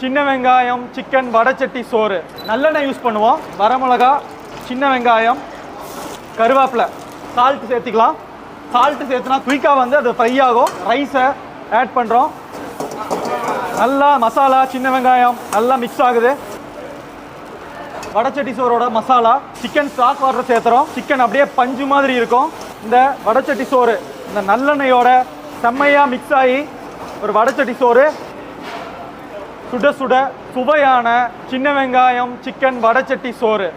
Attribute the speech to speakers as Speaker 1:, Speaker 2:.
Speaker 1: சின்ன வெங்காயம் சிக்கன் வடச்சட்டி சோறு. நல்லெண்ணெய் யூஸ் பண்ணுவோம். வரமிளகா, சின்ன வெங்காயம், கருவேப்பிலை, சால்ட் சேர்த்துக்கலாம். சால்ட் சேர்த்துனா குயிக்காக வந்து அது ஃப்ரை ஆகும். ரைஸை ஆட் பண்ணுறோம். நல்லா மசாலா சின்ன வெங்காயம் நல்லா மிக்ஸ் ஆகுது. வடச்சட்டி சோறோட மசாலா சிக்கன் ஸ்டாக் வாட்டர் சேர்த்துறோம். சிக்கன் அப்படியே பஞ்சு மாதிரி இருக்கும். இந்த வடச்சட்டி சோறு இந்த நல்லெண்ணெயோட செம்மையாக மிக்ஸ் ஆகி ஒரு வடச்சட்டி சோறு. சுட சுட சுவையான சின்ன வெங்காயம் சிக்கன் வடச்சட்டி சோறு.